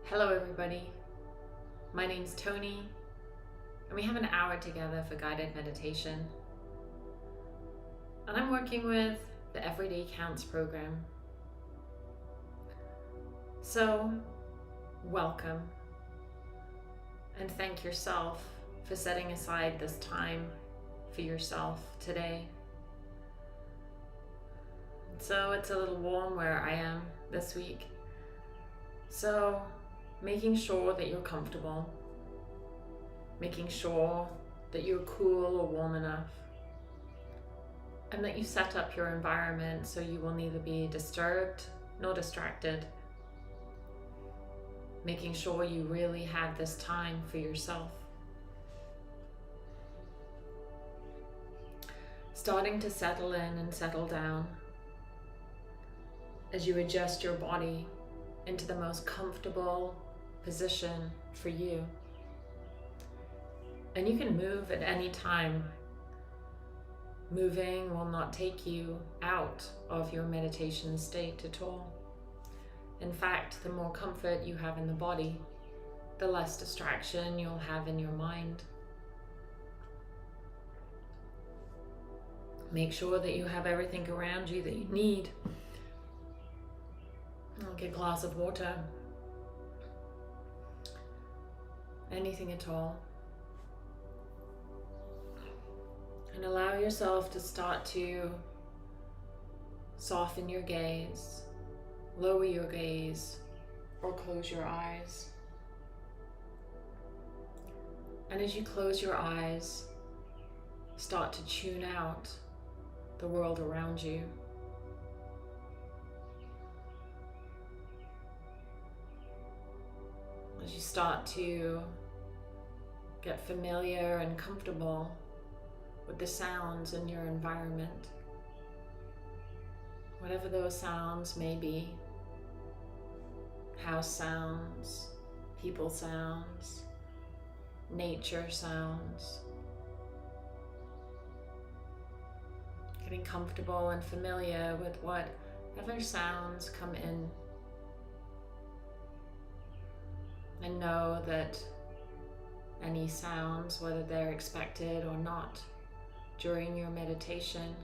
Hello everybody, my name's Toni, and we have an hour together for guided meditation. And I'm working with the Everyday Counts program. So, welcome, and thank yourself for setting aside this time for yourself today. So it's a little warm where I am this week. So making sure that you're comfortable, making sure that you're cool or warm enough, and that you set up your environment so you will neither be disturbed nor distracted. Making sure you really have this time for yourself. Starting to settle in and settle down as you adjust your body into the most comfortable position for you. And you can move at any time. Moving will not take you out of your meditation state at all. In fact, the more comfort you have in the body, the less distraction you'll have in your mind. Make sure that you have everything around you that you need. Like a glass of water, anything at all. And allow yourself to start to soften your gaze, lower your gaze, or close your eyes. And as you close your eyes, start to tune out the world around you. As you start to get familiar and comfortable with the sounds in your environment, whatever those sounds may be, house sounds, people sounds, nature sounds, getting comfortable and familiar with whatever sounds come in. And know that any sounds, whether they're expected or not, during your meditation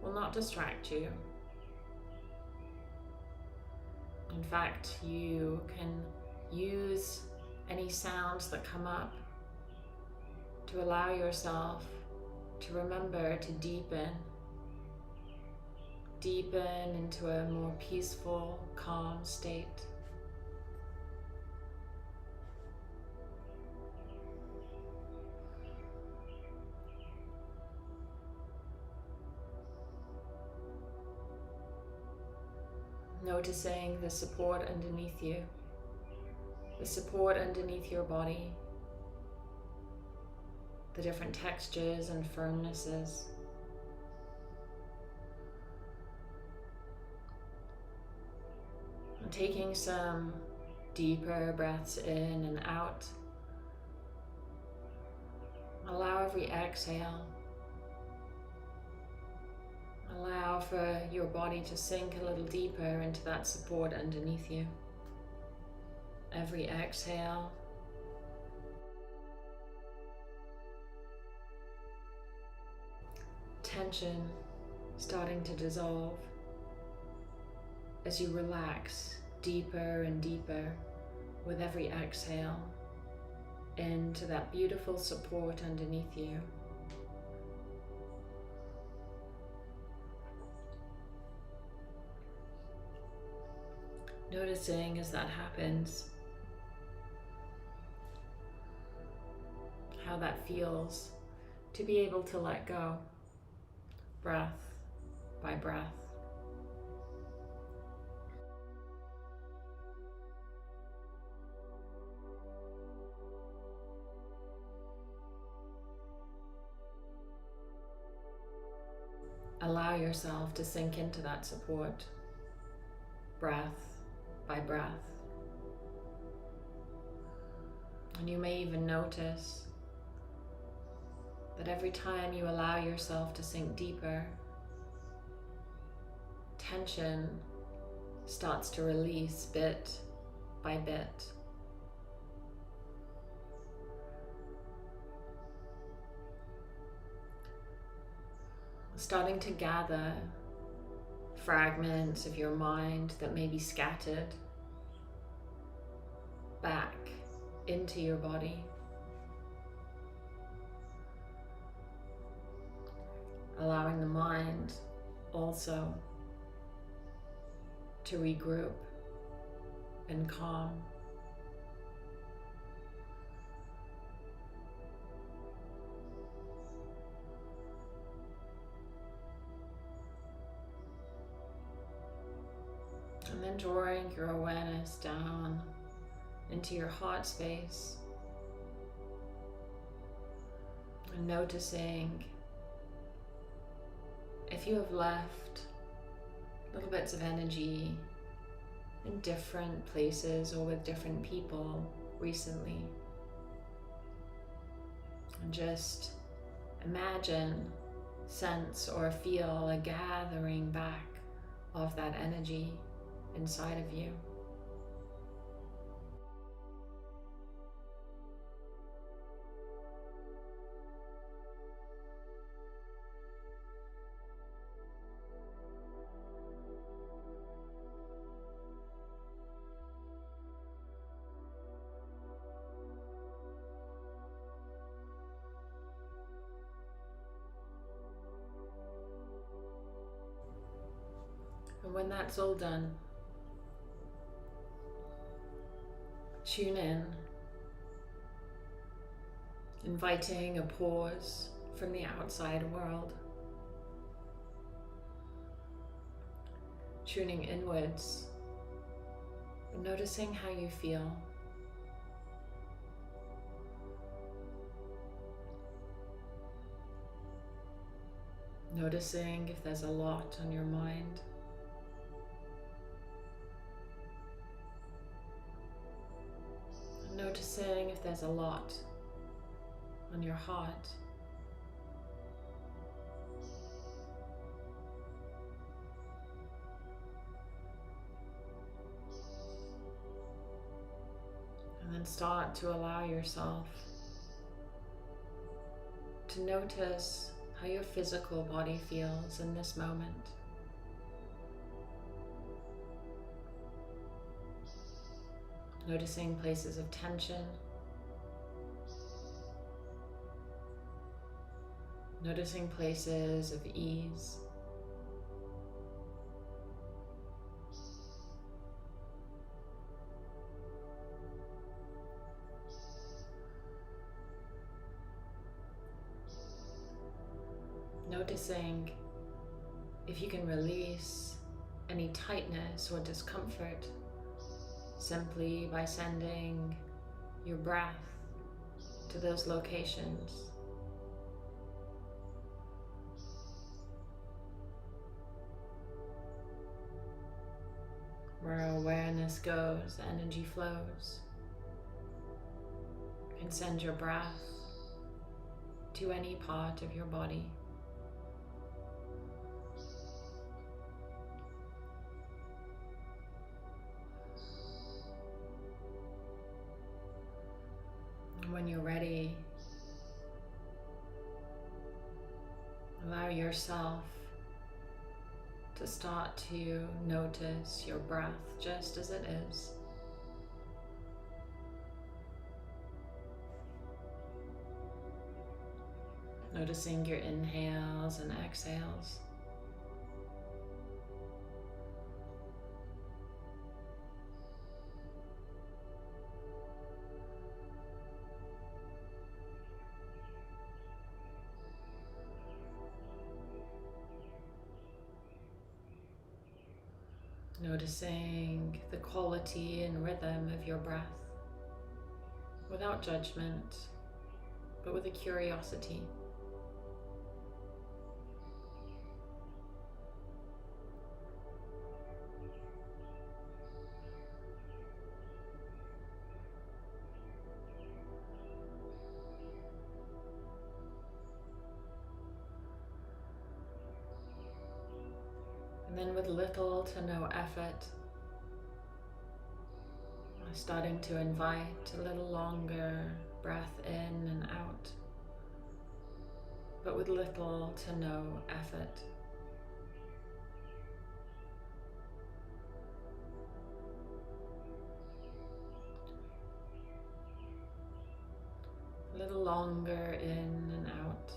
will not distract you. In fact, you can use any sounds that come up to allow yourself to remember to deepen into a more peaceful, calm state. Noticing the support underneath you, the support underneath your body, the different textures and firmnesses. And taking some deeper breaths in and out. Allow every exhale. Allow for your body to sink a little deeper into that support underneath you. Every exhale, tension starting to dissolve as you relax deeper and deeper with every exhale into that beautiful support underneath you. Noticing as that happens, how that feels to be able to let go, breath by breath. Allow yourself to sink into that support, breath by breath. And you may even notice that every time you allow yourself to sink deeper, tension starts to release bit by bit. Starting to gather fragments of your mind that may be scattered back into your body. Allowing the mind also to regroup and calm. And then drawing your awareness down into your heart space and noticing if you have left little bits of energy in different places or with different people recently. And just imagine, sense, or feel a gathering back of that energy inside of you. And when that's all done, tune in, inviting a pause from the outside world, tuning inwards and noticing how you feel. Noticing if there's a lot on your mind. Noticing if there's a lot on your heart. And then start to allow yourself to notice how your physical body feels in this moment. Noticing places of tension. Noticing places of ease. Noticing if you can release any tightness or discomfort simply by sending your breath to those locations. Where awareness goes, energy flows. You can send your breath to any part of your body. When you're ready, allow yourself to start to notice your breath just as it is. Noticing your inhales and exhales. Noticing the quality and rhythm of your breath without judgment, but with a curiosity. And then with little to no effort, Starting to invite a little longer breath in and out, but with little to no effort. A little longer in and out,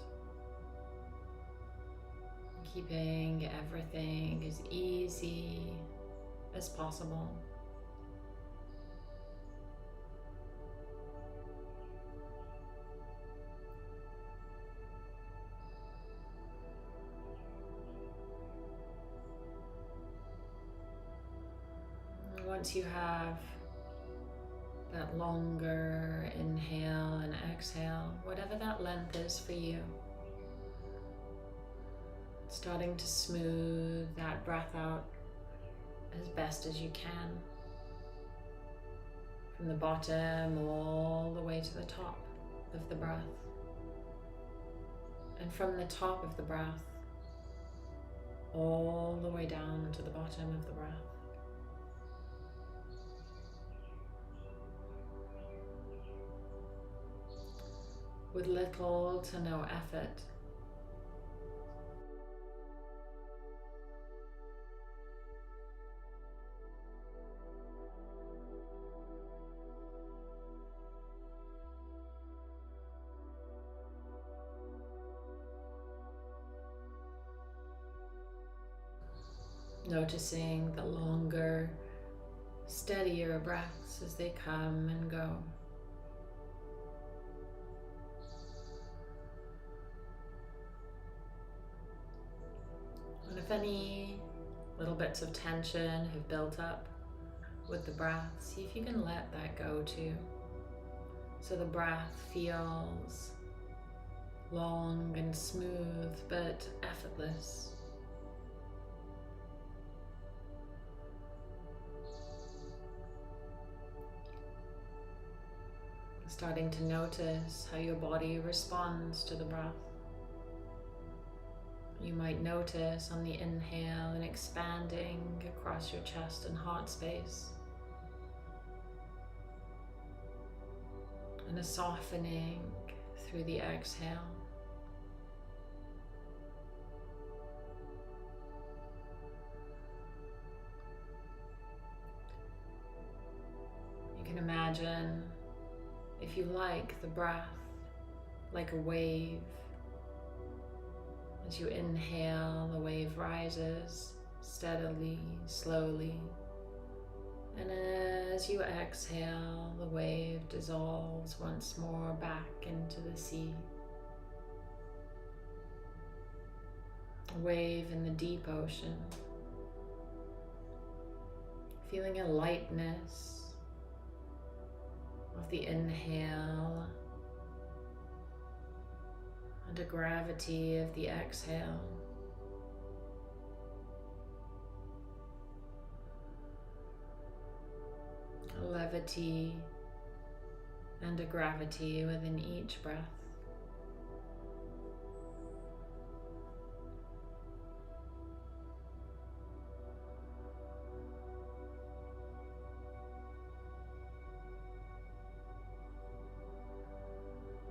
keeping everything as easy as possible. And once you have that longer inhale and exhale, whatever that length is for you, starting to smooth that breath out as best as you can, from the bottom all the way to the top of the breath, and from the top of the breath all the way down to the bottom of the breath. With little to no effort. Noticing the longer, steadier breaths as they come and go. And if any little bits of tension have built up with the breath, see if you can let that go too. So the breath feels long and smooth, but effortless. Starting to notice how your body responds to the breath. You might notice on the inhale an expanding across your chest and heart space, and a softening through the exhale. You can imagine, if you like, the breath like a wave. As you inhale, the wave rises steadily, slowly. And as you exhale, the wave dissolves once more back into the sea. A wave in the deep ocean. Feeling a lightness of the inhale and a gravity of the exhale. A levity and a gravity within each breath.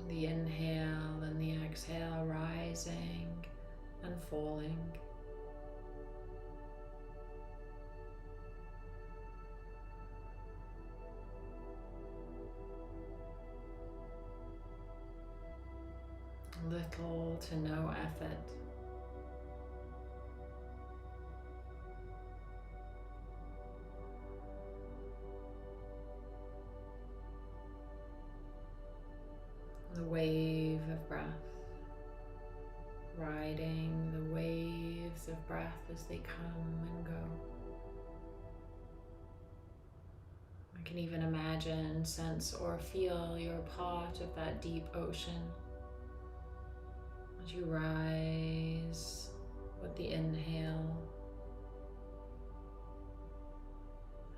The inhale and the exhale rising and falling. Little to no effort. The wave of breath, riding the waves of breath as they come and go. I can even imagine, sense, or feel you're part of that deep ocean as you rise with the inhale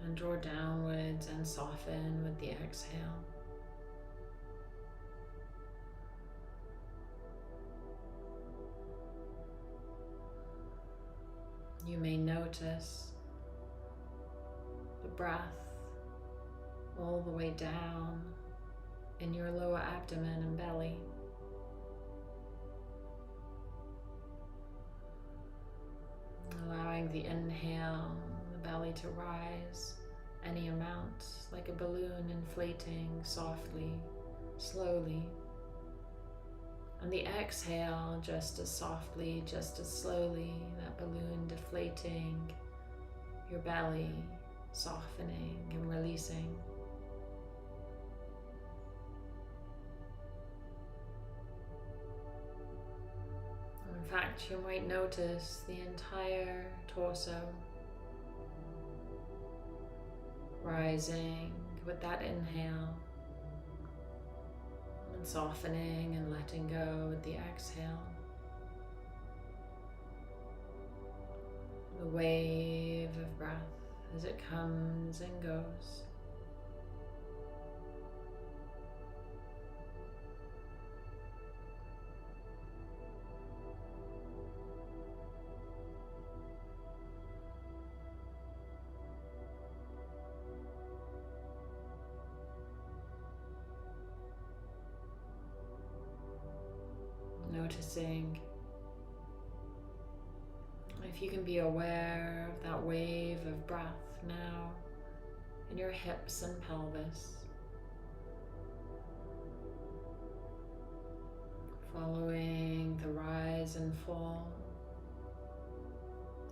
and draw downwards and soften with the exhale. You may notice the breath all the way down in your lower abdomen and belly. Allowing the inhale, the belly to rise any amount, like a balloon inflating softly, slowly. And the exhale, just as softly, just as slowly, that balloon deflating, your belly softening and releasing. In fact, you might notice the entire torso rising with that inhale and softening and letting go with the exhale. The wave of breath as it comes and goes. Noticing if you can be aware of that wave of breath now in your hips and pelvis, following the rise and fall,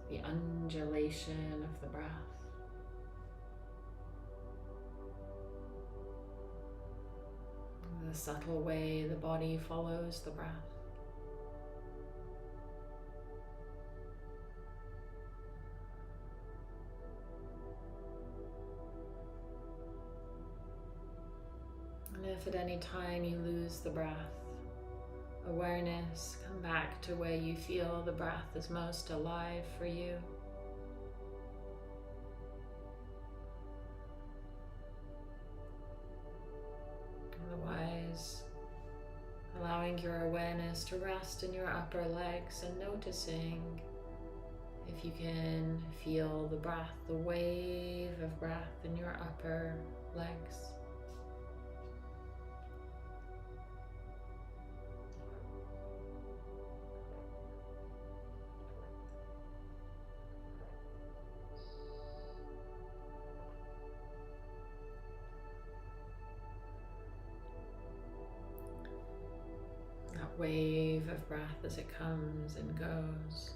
the undulation of the breath. The subtle way the body follows the breath. And if at any time you lose the breath, awareness, come back to where you feel the breath is most alive for you. Otherwise, allowing your awareness to rest in your upper legs and noticing if you can feel the breath, the wave of breath in your upper legs. That wave of breath as it comes and goes.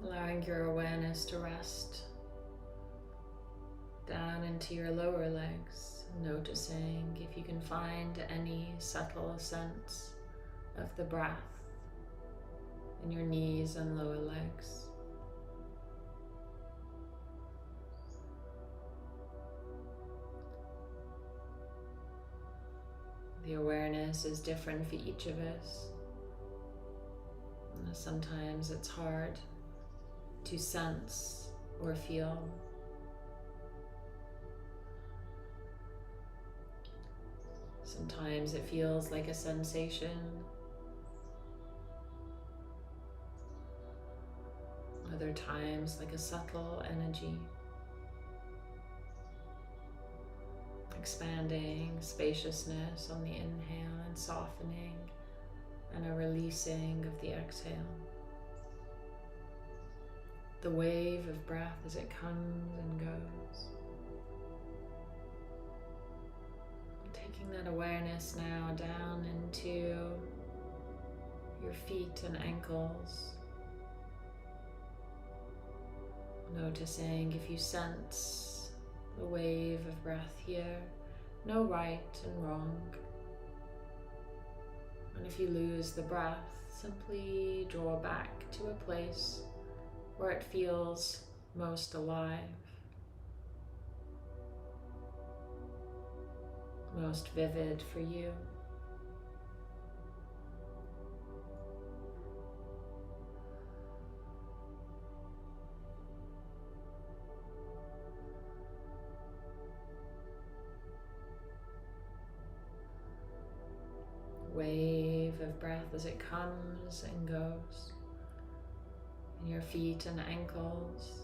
Allowing your awareness to rest down into your lower legs, noticing if you can find any subtle sense of the breath in your knees and lower legs. The awareness is different for each of us. Sometimes it's hard to sense or feel. Sometimes it feels like a sensation. Other times like a subtle energy. Expanding spaciousness on the inhale and softening and a releasing of the exhale. The wave of breath as it comes and goes. Taking that awareness now down into your feet and ankles. Noticing if you sense the wave of breath here. No right and wrong. And if you lose the breath, simply draw back to a place where it feels most alive, most vivid for you. Wave of breath as it comes and goes in your feet and ankles.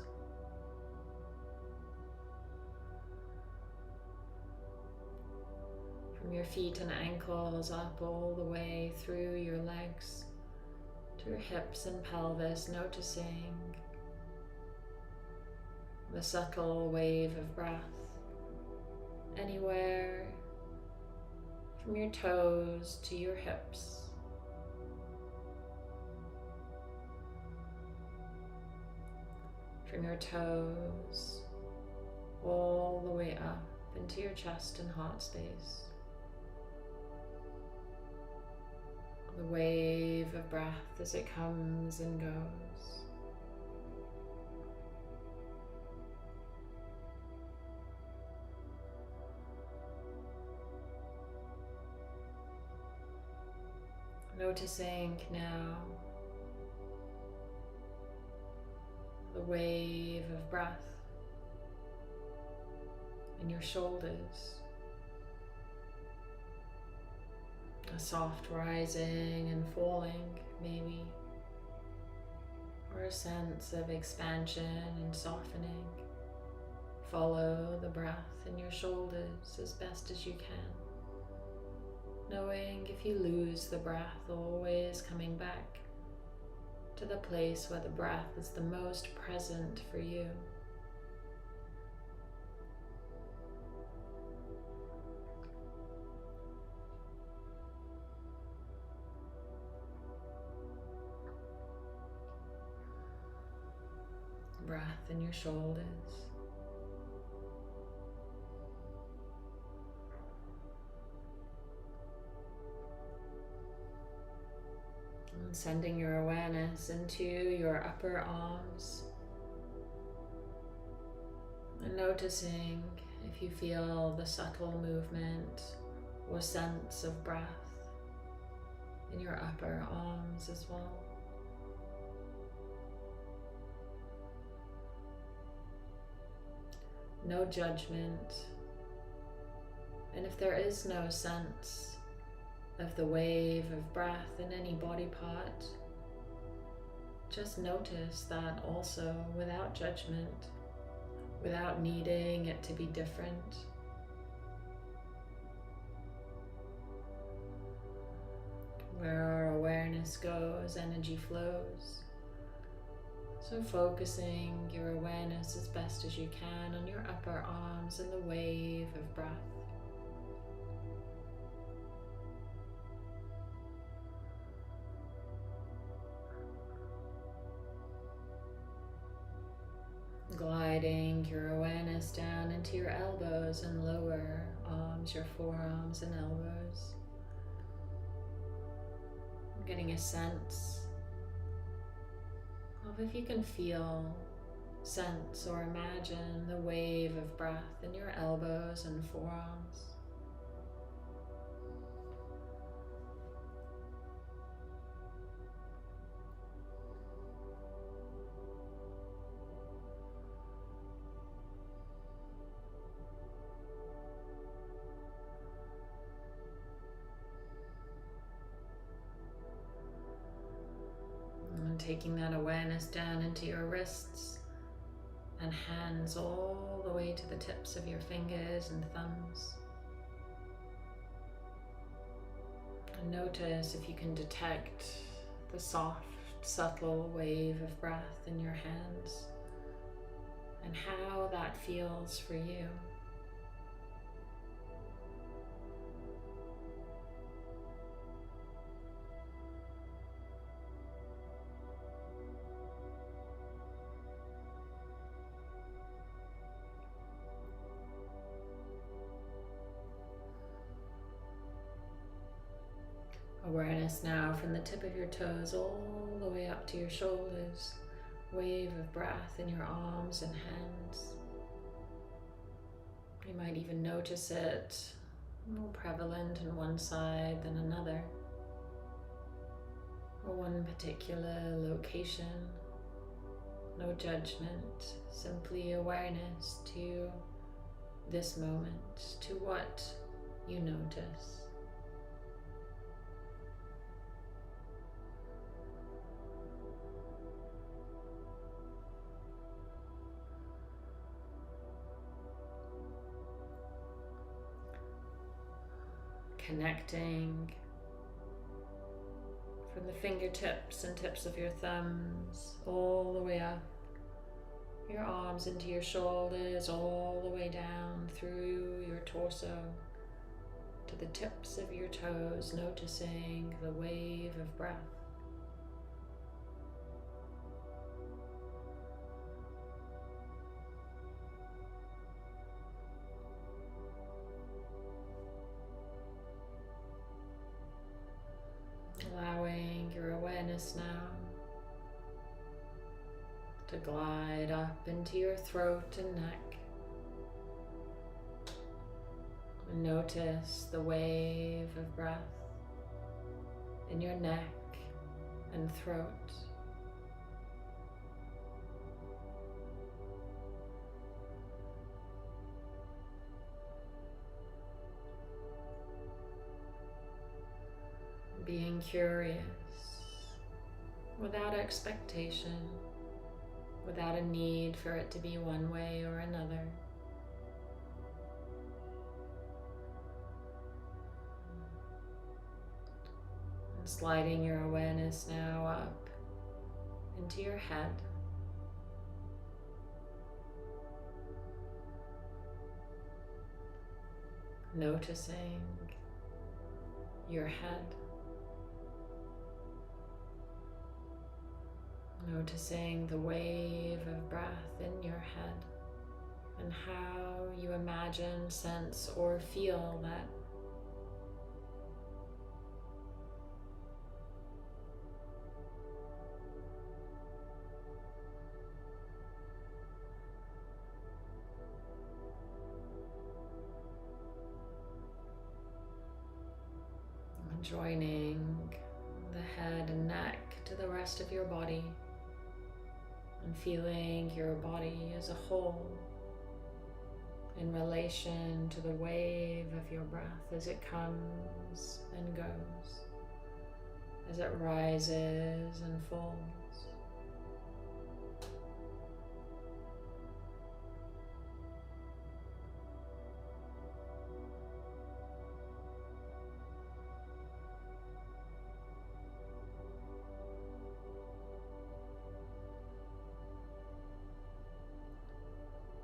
From your feet and ankles up all the way through your legs to your hips and pelvis, noticing the subtle wave of breath anywhere from your toes to your hips. From your toes all the way up into your chest and heart space. The wave of breath as it comes and goes. Noticing now the wave of breath in your shoulders. A soft rising and falling, maybe, or a sense of expansion and softening. Follow the breath in your shoulders as best as you can, knowing if you lose the breath, always coming back to the place where the breath is the most present for you. Breath in your shoulders. And sending your awareness into your upper arms. And noticing if you feel the subtle movement or sense of breath in your upper arms as well. No judgment, and if there is no sense of the wave of breath in any body part, just notice that also without judgment, without needing it to be different. Where our awareness goes, energy flows. So focusing your awareness as best as you can on your upper arms and the wave of breath. Gliding your awareness down into your elbows and lower arms, your forearms and elbows. Getting a sense of if you can feel, sense, or imagine the wave of breath in your elbows and forearms. Taking that awareness down into your wrists and hands all the way to the tips of your fingers and thumbs. And notice if you can detect the soft, subtle wave of breath in your hands and how that feels for you. Awareness now from the tip of your toes all the way up to your shoulders. Wave of breath in your arms and hands. You might even notice it more prevalent in one side than another, or one particular location. No judgment, simply awareness to this moment, to what you notice. connecting from the fingertips and tips of your thumbs all the way up your arms into your shoulders, all the way down through your torso to the tips of your toes, noticing the wave of breath. Allowing your awareness now to glide up into your throat and neck. And notice the wave of breath in your neck and throat. Being curious, without expectation, without a need for it to be one way or another. And sliding your awareness now up into your head. Noticing your head. Noticing the wave of breath in your head and how you imagine, sense, or feel that. Joining the head and neck to the rest of your body. And feeling your body as a whole in relation to the wave of your breath as it comes and goes, as it rises and falls.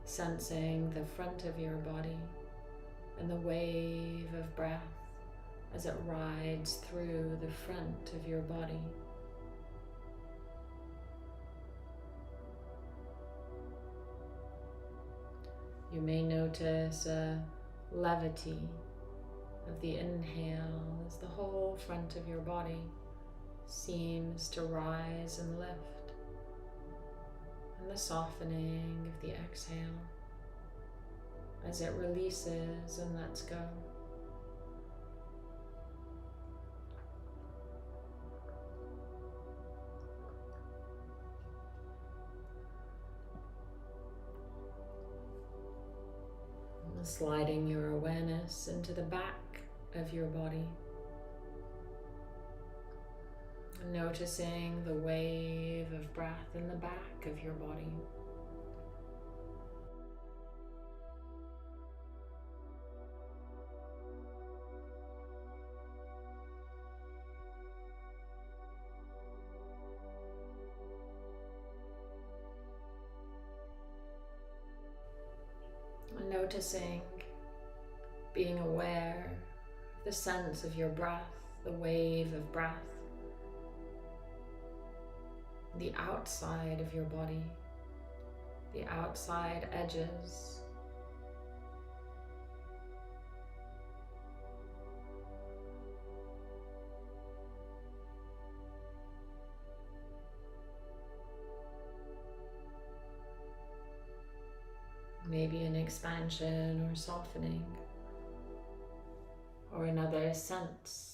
Sensing the front of your body and the wave of breath as it rides through the front of your body. You may notice a levity of the inhale as the whole front of your body seems to rise and lift. And the softening of the exhale as it releases and lets go. And sliding your awareness into the back of your body. Noticing the wave of breath in the back of your body. And noticing, being aware of the sense of your breath, the wave of breath. The outside of your body, the outside edges. Maybe an expansion or softening, or another sense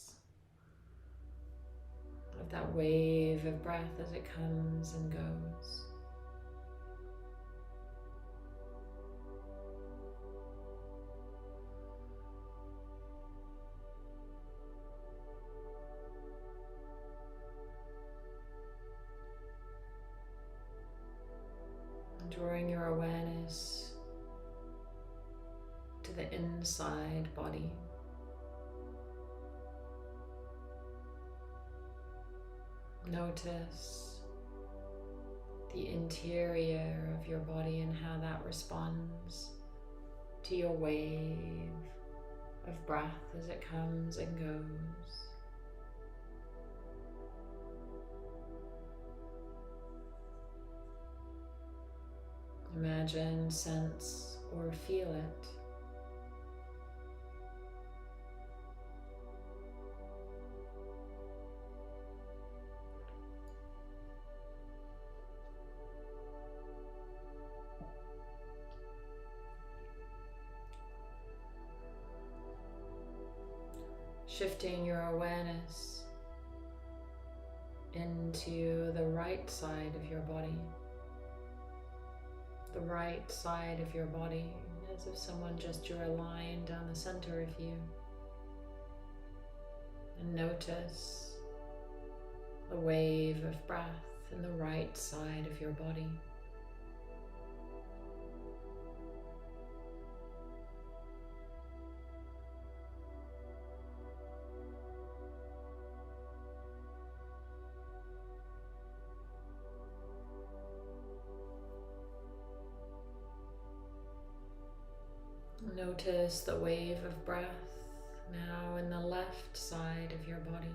of that wave of breath as it comes and goes. And drawing your awareness to the inside body. Notice the interior of your body and how that responds to your wave of breath as it comes and goes. Imagine, sense, or feel it. Shifting your awareness into the right side of your body. The right side of your body, as if someone just drew a line down the center of you. And notice the wave of breath in the right side of your body. Notice the wave of breath now in the left side of your body.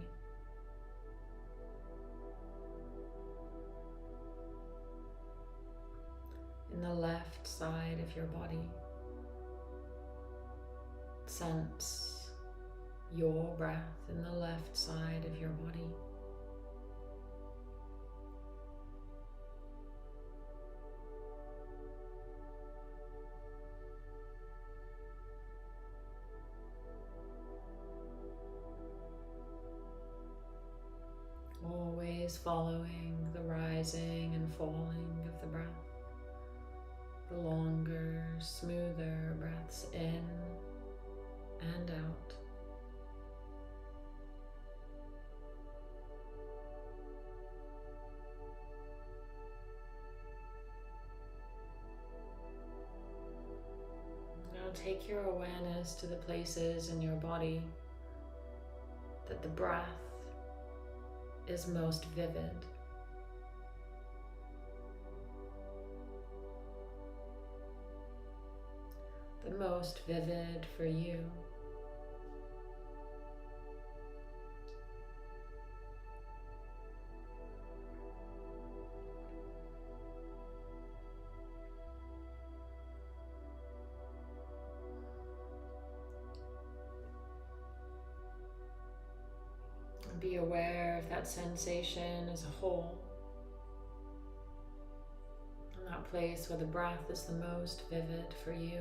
In the left side of your body. Sense your breath in the left side of your body. Always following the rising and falling of the breath. The longer, smoother breaths in and out. Now take your awareness to the places in your body that the breath is most vivid. The most vivid for you. Be aware of that sensation as a whole. In that place where the breath is the most vivid for you.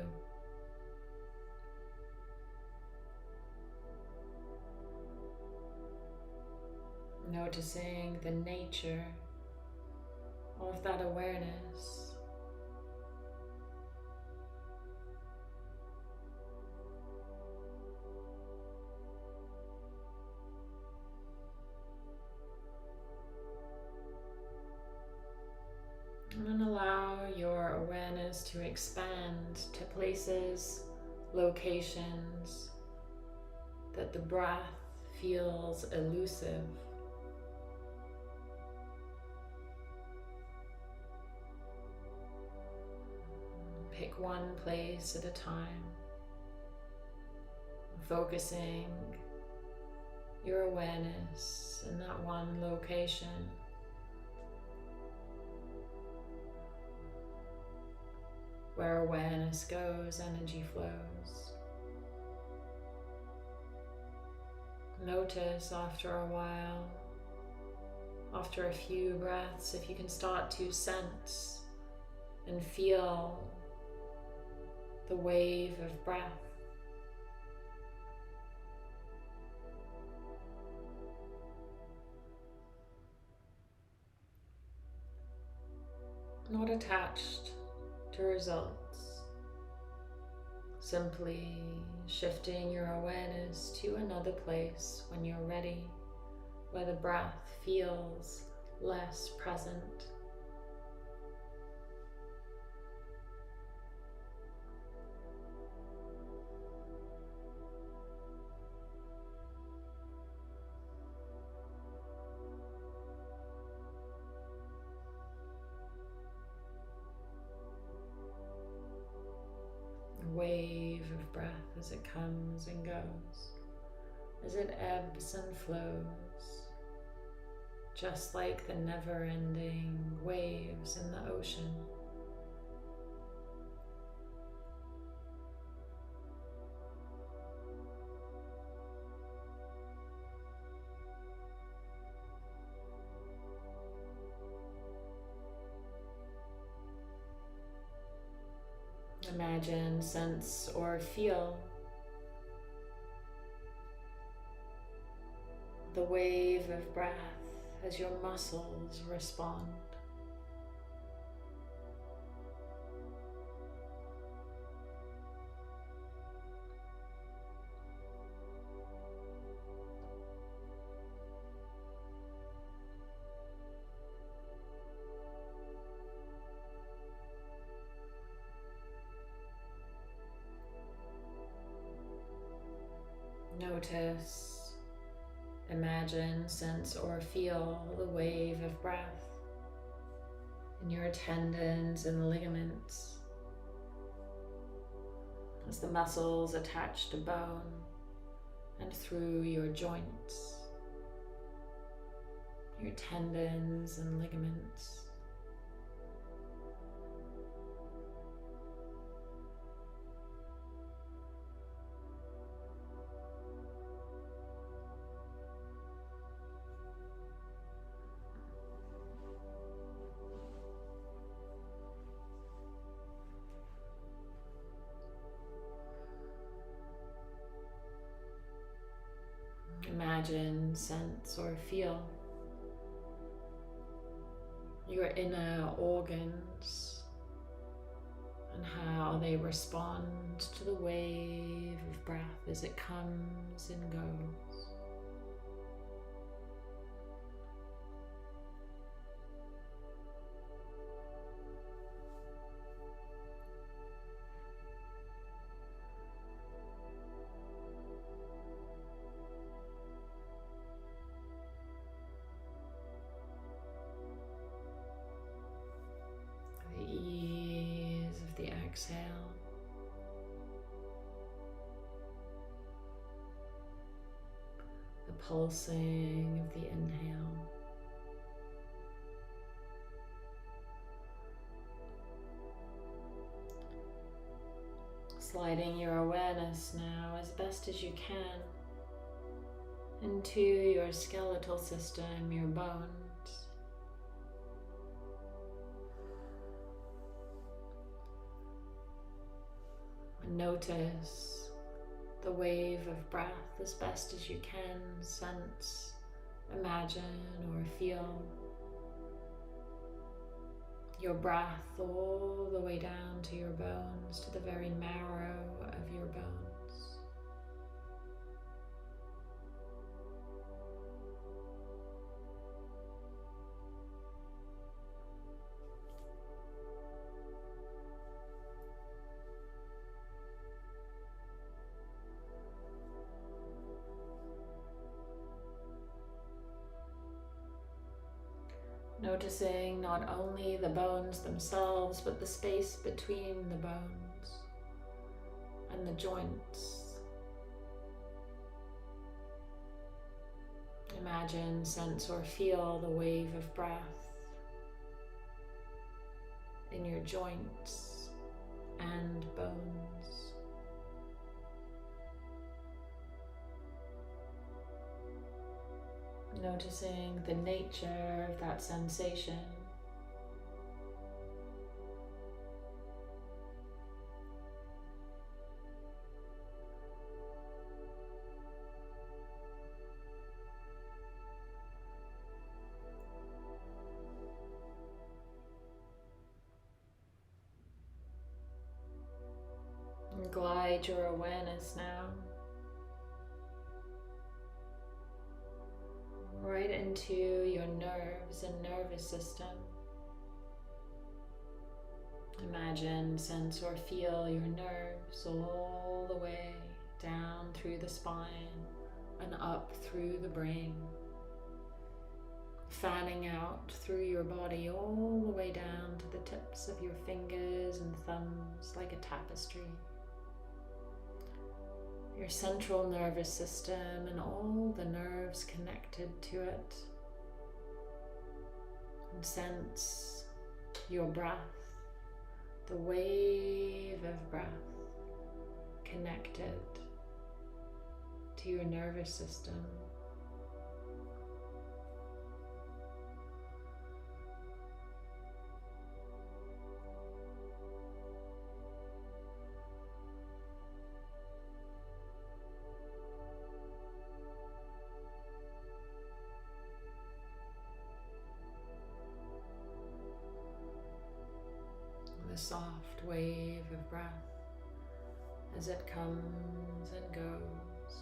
Noticing the nature of that awareness. And then allow your awareness to expand to places, locations that the breath feels elusive. Pick one place at a time, focusing your awareness in that one location. Where awareness goes, energy flows. Notice after a while, after a few breaths, if you can start to sense and feel the wave of breath. Not attached to results, simply shifting your awareness to another place when you're ready, where the breath feels less present. breath as it comes and goes, as it ebbs and flows, just like the never-ending waves in the ocean. Imagine, sense, or feel the wave of breath as your muscles respond. Notice, imagine, sense, or feel the wave of breath in your tendons and ligaments as the muscles attach to bone and through your joints, your tendons and ligaments. Imagine, sense, or feel your inner organs and how they respond to the wave of breath as it comes and goes. Exhale. The pulsing of the inhale. Sliding your awareness now as best as you can into your skeletal system, your bones. Notice the wave of breath as best as you can, sense, imagine, or feel your breath all the way down to your bones, to the very marrow of your bones. Noticing not only the bones themselves, but the space between the bones and the joints. Imagine, sense, or feel the wave of breath in your joints and bones. Noticing the nature of that sensation. And glide your awareness now right into your nerves and nervous system. Imagine, sense, or feel your nerves all the way down through the spine and up through the brain, fanning out through your body all the way down to the tips of your fingers and thumbs like a tapestry. your central nervous system and all the nerves connected to it. And sense your breath, the wave of breath connected to your nervous system. The soft wave of breath as it comes and goes,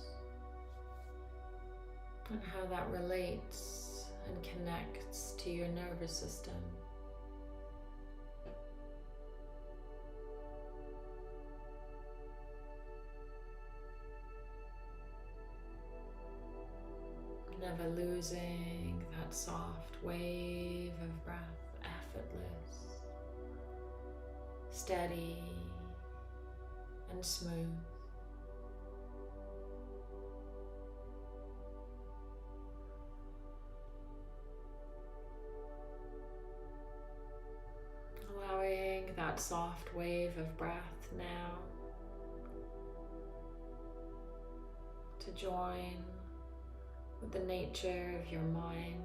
and how that relates and connects to your nervous system. Never losing that soft wave of breath, effortless, steady and smooth. Allowing that soft wave of breath now to join with the nature of your mind.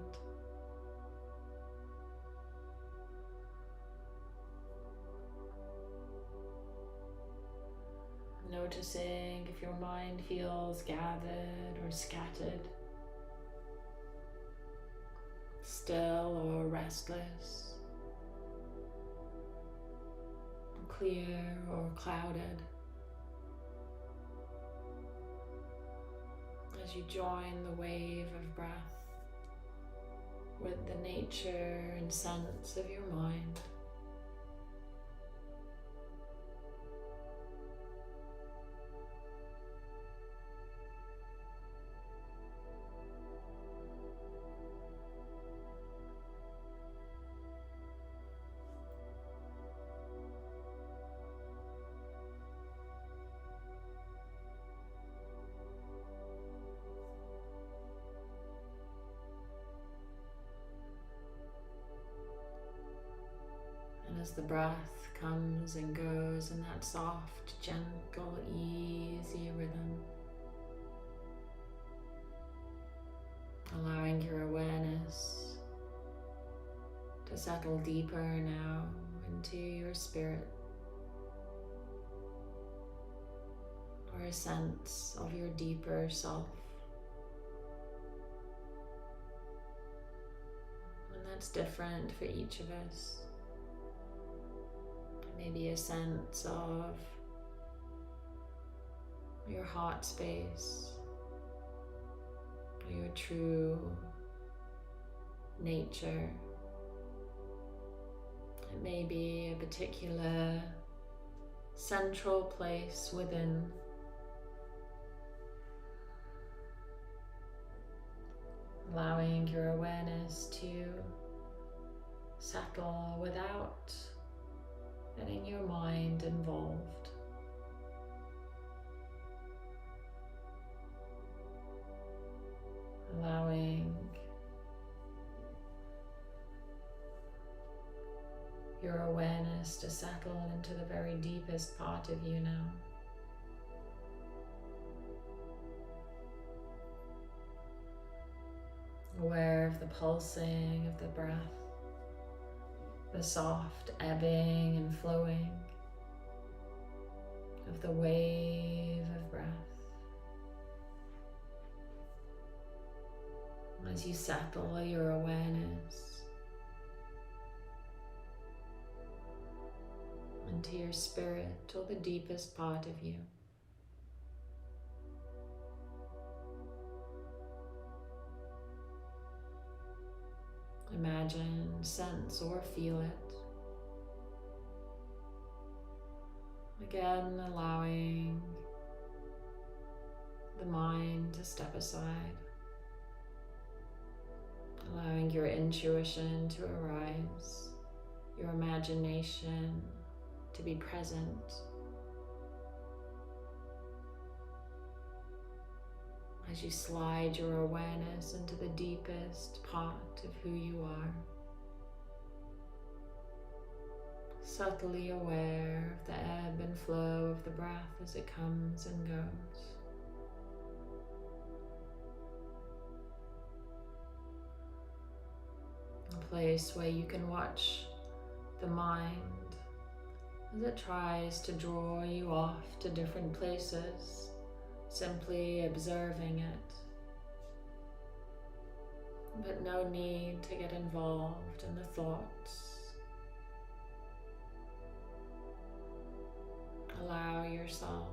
Noticing if your mind feels gathered or scattered, still or restless, clear or clouded. As you join the wave of breath with the nature and sense of your mind. As the breath comes and goes in that soft, gentle, easy rhythm, allowing your awareness to settle deeper now into your spirit, or a sense of your deeper self. And that's different for each of us. Maybe a sense of your heart space, or your true nature. It may be a particular central place within. Allowing your awareness to settle without getting your mind involved. Allowing your awareness to settle into the very deepest part of you now. Aware of the pulsing of the breath, the soft ebbing and flowing of the wave of breath. As you settle your awareness into your spirit or the deepest part of you. Imagine, sense, or feel it. Again, allowing the mind to step aside, allowing your intuition to arise, your imagination to be present, as you slide your awareness into the deepest part of who you are. Subtly aware of the ebb and flow of the breath as it comes and goes. A place where you can watch the mind as it tries to draw you off to different places, simply observing it. But no need to get involved in the thoughts. Allow yourself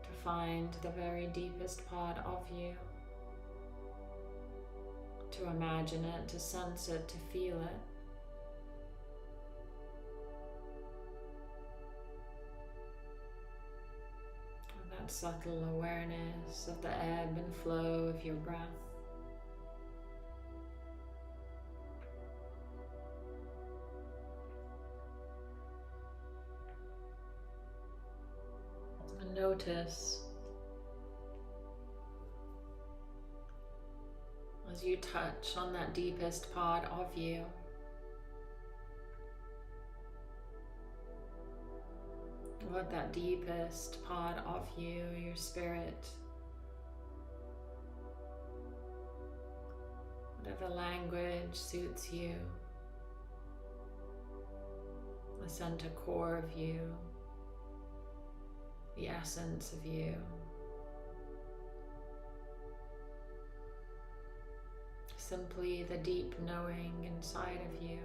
to find the very deepest part of you, to imagine it, to sense it, to feel it. With that subtle awareness of the ebb and flow of your breath. And notice as you touch on that deepest part of you, what that deepest part of you, your spirit, whatever language suits you, the center core of you, the essence of you. Simply the deep knowing inside of you.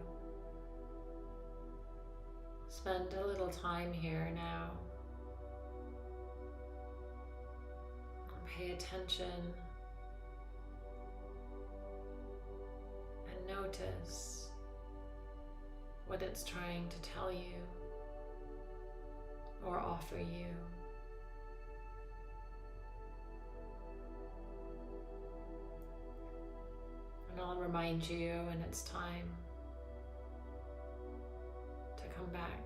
Spend a little time here now. Pay attention and notice what it's trying to tell you or offer you. And I'll remind you when it's time to come back.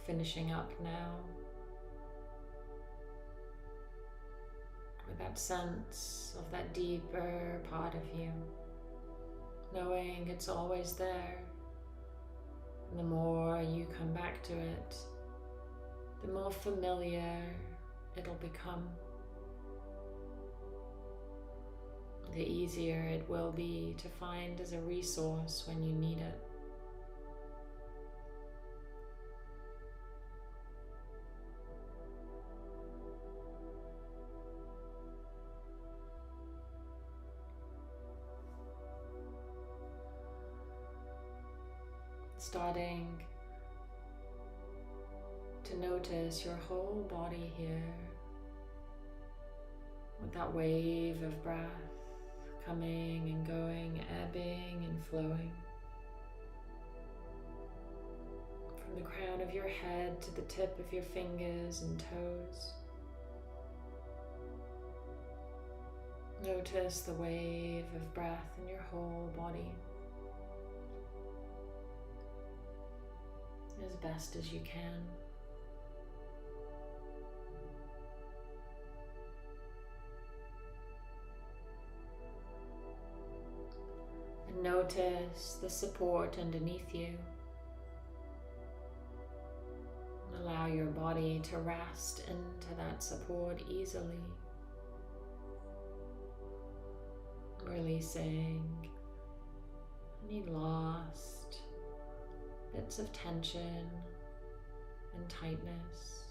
finishing up now with that sense of that deeper part of you, knowing it's always there. And the more you come back to it, the more familiar it'll become. The easier it will be to find as a resource when you need it. Starting to notice your whole body here with that wave of breath coming and going, ebbing and flowing. From the crown of your head to the tip of your fingers and toes. Notice the wave of breath in your whole body as best as you can. And notice the support underneath you. Allow your body to rest into that support easily, releasing any lost bits of tension and tightness.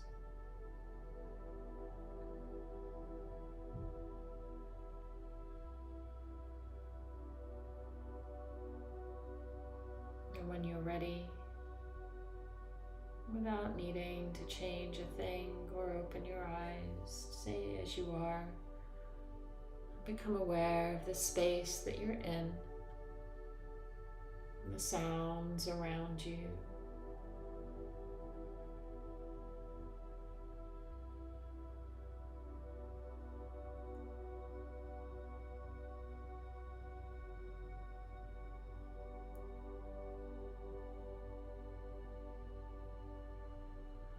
And when you're ready, without needing to change a thing or open your eyes, stay as you are. Become aware of the space that you're in, and the sounds around you.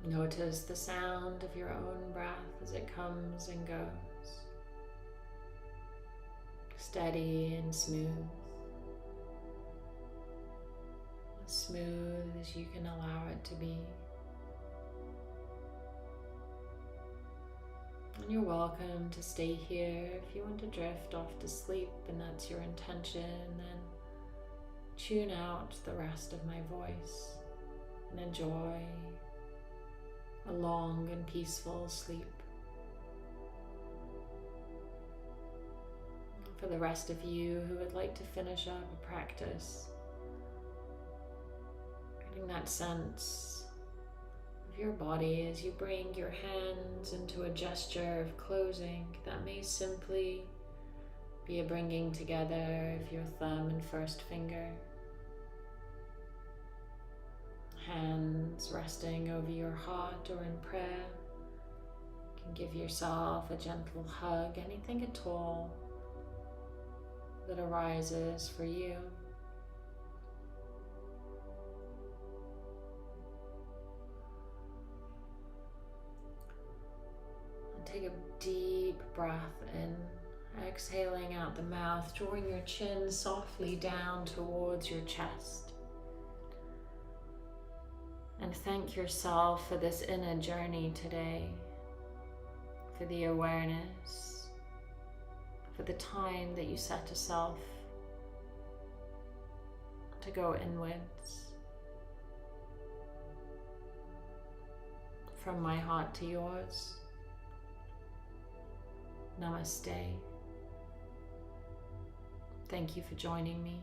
Notice the sound of your own breath as it comes and goes, steady and smooth. As smooth as you can allow it to be. And you're welcome to stay here. If you want to drift off to sleep and that's your intention, then tune out the rest of my voice and enjoy a long and peaceful sleep. For the rest of you who would like to finish up a practice, getting that sense of your body as you bring your hands into a gesture of closing, that may simply be a bringing together of your thumb and first finger. Hands resting over your heart or in prayer. You can give yourself a gentle hug, anything at all that arises for you. And take a deep breath in, exhaling out the mouth, drawing your chin softly down towards your chest. And thank yourself for this inner journey today, for the awareness, for the time that you set yourself to go inwards. From my heart to yours, Namaste. Thank you for joining me.